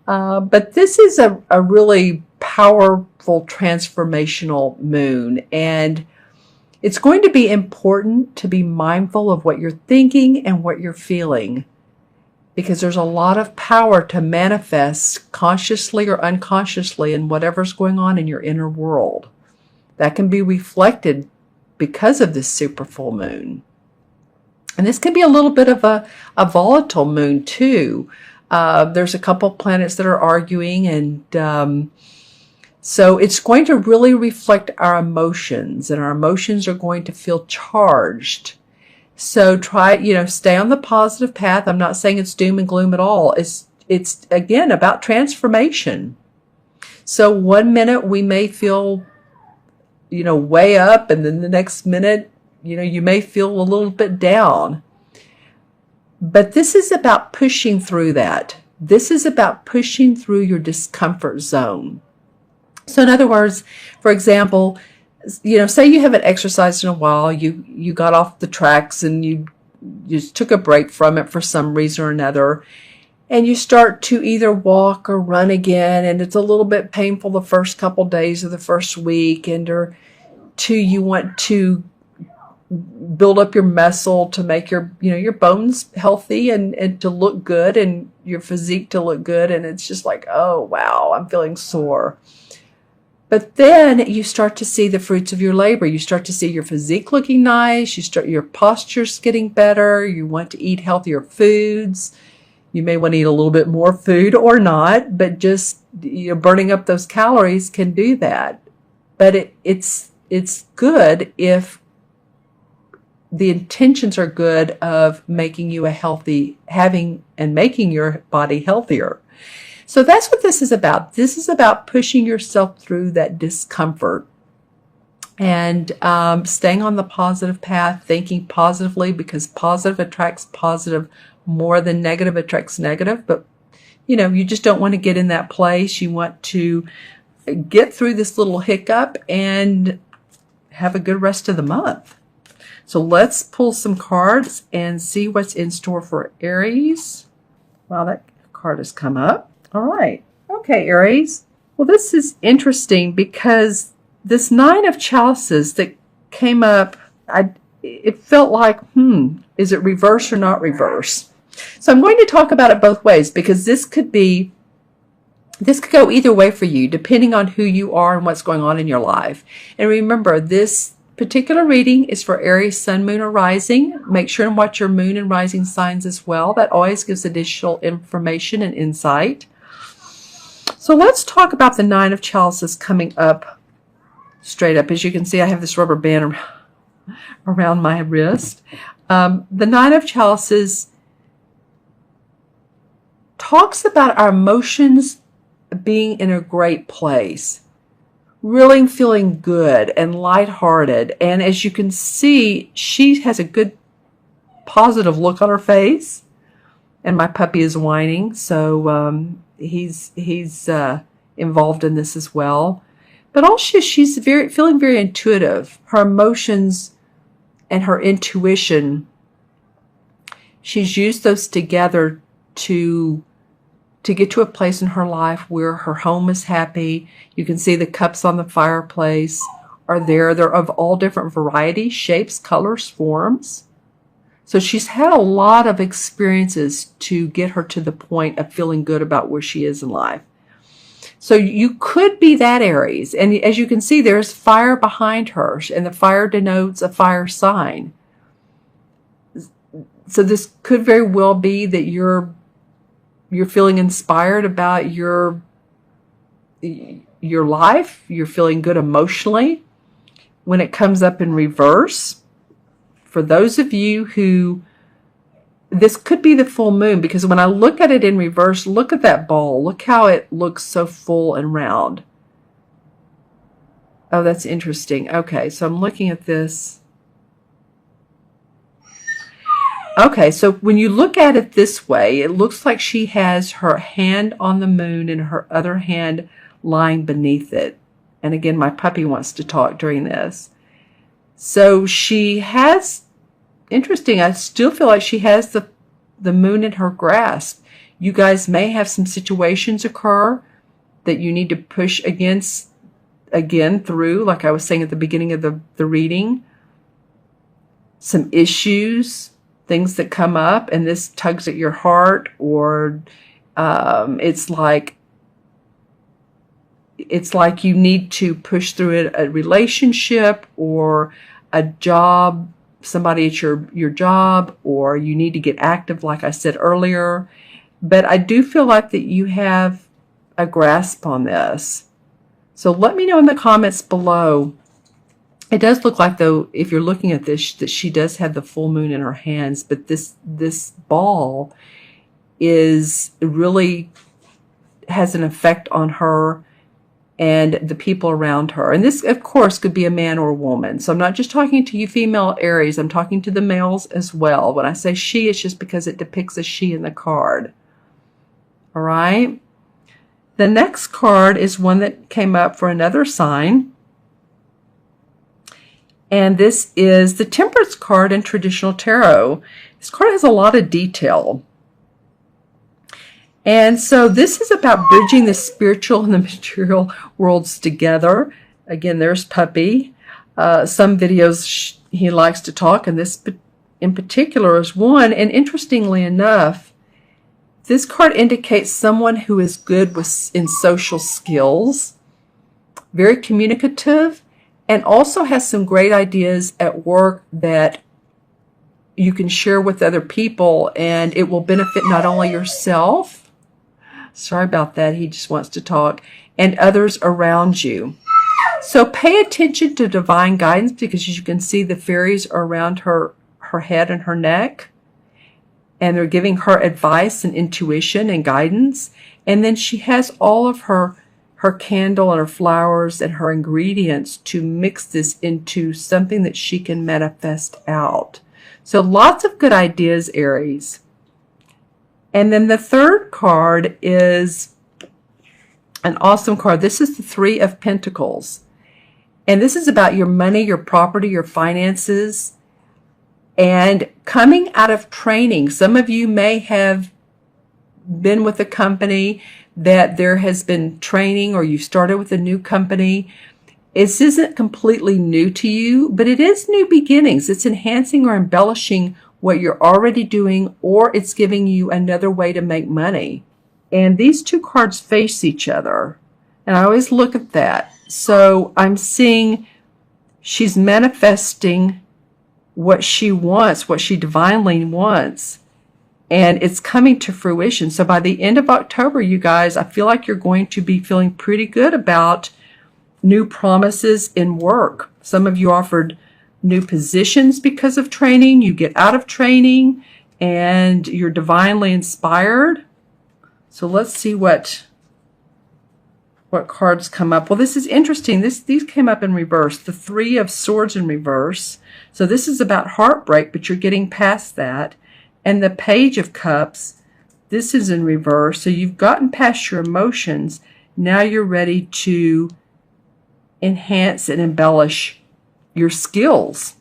But this is a really powerful transformational moon, and it's going to be important to be mindful of what you're thinking and what you're feeling, because there's a lot of power to manifest consciously or unconsciously in whatever's going on in your inner world. That can be reflected because of this super full moon. And this can be a little bit of a volatile moon too. There's a couple planets that are arguing, and so it's going to really reflect our emotions, and our emotions are going to feel charged. So try, stay on the positive path. I'm not saying it's doom and gloom at all. It's again about transformation. So one minute we may feel, way up, and then the next minute, you may feel a little bit down. But this is about pushing through that. This is about pushing through your discomfort zone. So in other words, for example, say you haven't exercised in a while, you got off the tracks and you just took a break from it for some reason or another, and you start to either walk or run again, and it's a little bit painful the first couple days of the first week, or two, you want to build up your muscle to make your bones healthy and to look good, and your physique to look good, and it's just like, oh wow, I'm feeling sore. But then you start to see the fruits of your labor. You start to see your physique looking nice. Your posture's getting better. You want to eat healthier foods. You may want to eat a little bit more food or not, but just burning up those calories can do that. But it's good if the intentions are good of making you making your body healthier. So that's what this is about. This is about pushing yourself through that discomfort and staying on the positive path, thinking positively, because positive attracts positive more than negative attracts negative. But, you just don't want to get in that place. You want to get through this little hiccup and have a good rest of the month. So let's pull some cards and see what's in store for Aries. Wow, that card has come up. All right. Okay, Aries. Well, this is interesting because this Nine of Chalices that came up, it felt like, is it reverse or not reverse? So I'm going to talk about it both ways, because this could go either way for you, depending on who you are and what's going on in your life. And remember, this particular reading is for Aries, Sun, Moon, or Rising. Make sure and watch your Moon and Rising signs as well. That always gives additional information and insight. So let's talk about the Nine of Chalices coming up straight up. As you can see, I have this rubber band around my wrist. The Nine of Chalices talks about our emotions being in a great place, really feeling good and lighthearted. And as you can see, she has a good positive look on her face, and my puppy is whining, so he's involved in this as well. But also she's feeling very intuitive. Her emotions and her intuition, she's used those together to get to a place in her life where her home is happy. You can see the cups on the fireplace are there. They're of all different varieties, shapes, colors, forms. So she's had a lot of experiences to get her to the point of feeling good about where she is in life. So you could be that Aries. And as you can see, there's fire behind her, and the fire denotes a fire sign. So this could very well be that you're feeling inspired about your life. You're feeling good emotionally. When it comes up in reverse, for those of you who, this could be the full moon, because when I look at it in reverse, look at that ball. Look how it looks so full and round. Oh, that's interesting. Okay, so I'm looking at this. Okay, so when you look at it this way, it looks like she has her hand on the moon and her other hand lying beneath it. And again, my puppy wants to talk during this. So she has, interesting, I still feel like she has the moon in her grasp. You guys may have some situations occur that you need to push again through, like I was saying at the beginning of the reading. Some issues, things that come up, and this tugs at your heart, or it's like you need to push through a relationship or a job, somebody at your job, or you need to get active, like I said earlier. But I do feel like that you have a grasp on this. So let me know in the comments below. It does look like, though, if you're looking at this, that she does have the full moon in her hands, but this ball is really has an effect on her and the people around her. And this, of course, could be a man or a woman. So I'm not just talking to you female Aries. I'm talking to the males as well. When I say she, it's just because it depicts a she in the card. All right. The next card is one that came up for another sign. And this is the Temperance card in traditional tarot. This card has a lot of detail. And so this is about bridging the spiritual and the material worlds together. Again, there's Puppy. Some videos he likes to talk, and this in particular is one. And interestingly enough, this card indicates someone who is good in social skills, very communicative, and also has some great ideas at work that you can share with other people, and it will benefit not only yourself, sorry about that, he just wants to talk, and others around you. So pay attention to divine guidance, because as you can see, the fairies are around her head and her neck, and they're giving her advice and intuition and guidance. And then she has all of her candle and her flowers and her ingredients to mix this into something that she can manifest out. So lots of good ideas, Aries. And then the third card is an awesome card. This is the Three of Pentacles. And this is about your money, your property, your finances, and coming out of training. Some of you may have been with a company that there has been training, or you started with a new company. This isn't completely new to you, but it is new beginnings. It's enhancing or embellishing what you're already doing, or it's giving you another way to make money. And these two cards face each other. And I always look at that. So I'm seeing she's manifesting what she wants, what she divinely wants. And it's coming to fruition. So by the end of October, you guys, I feel like you're going to be feeling pretty good about new promises in work. Some of you offered new positions because of training. You get out of training and you're divinely inspired. So let's see what cards come up. Well, this is interesting. These came up in reverse. The Three of Swords in reverse. So this is about heartbreak, but you're getting past that. And the Page of Cups, this is in reverse. So you've gotten past your emotions. Now you're ready to enhance and embellish your skills.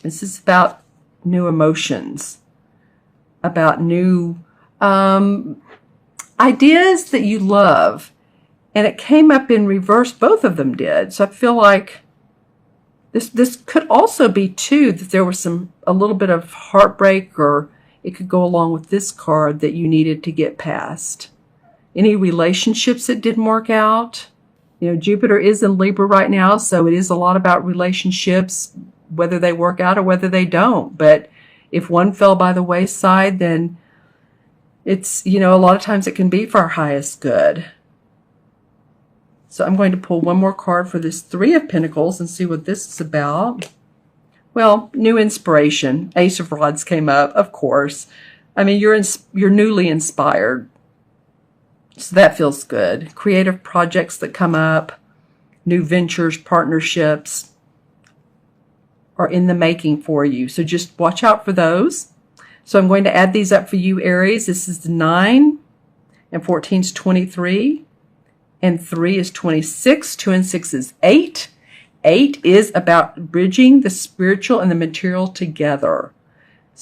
This is about new emotions, about new ideas that you love. And it came up in reverse. Both of them did. So I feel like this could also be too that there was a little bit of heartbreak, or it could go along with this card that you needed to get past. Any relationships that didn't work out. You know, Jupiter is in Libra right now, so it is a lot about relationships, whether they work out or whether they don't. But if one fell by the wayside, then it's, you know, a lot of times it can be for our highest good. So I'm going to pull one more card for this Three of Pentacles and see what this is about. Well, new inspiration. Ace of Rods came up, of course. I mean, you're newly inspired. So that feels good. Creative projects that come up, new ventures, partnerships are in the making for you. So just watch out for those. So I'm going to add these up for you, Aries. This is the 9, and 14 is 23, and 3 is 26, 2 and 6 is 8. 8 is about bridging the spiritual and the material together.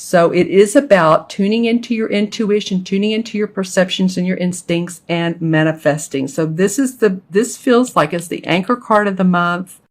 So it is about tuning into your intuition, tuning into your perceptions and your instincts, and manifesting. So this feels like it's the anchor card of the month.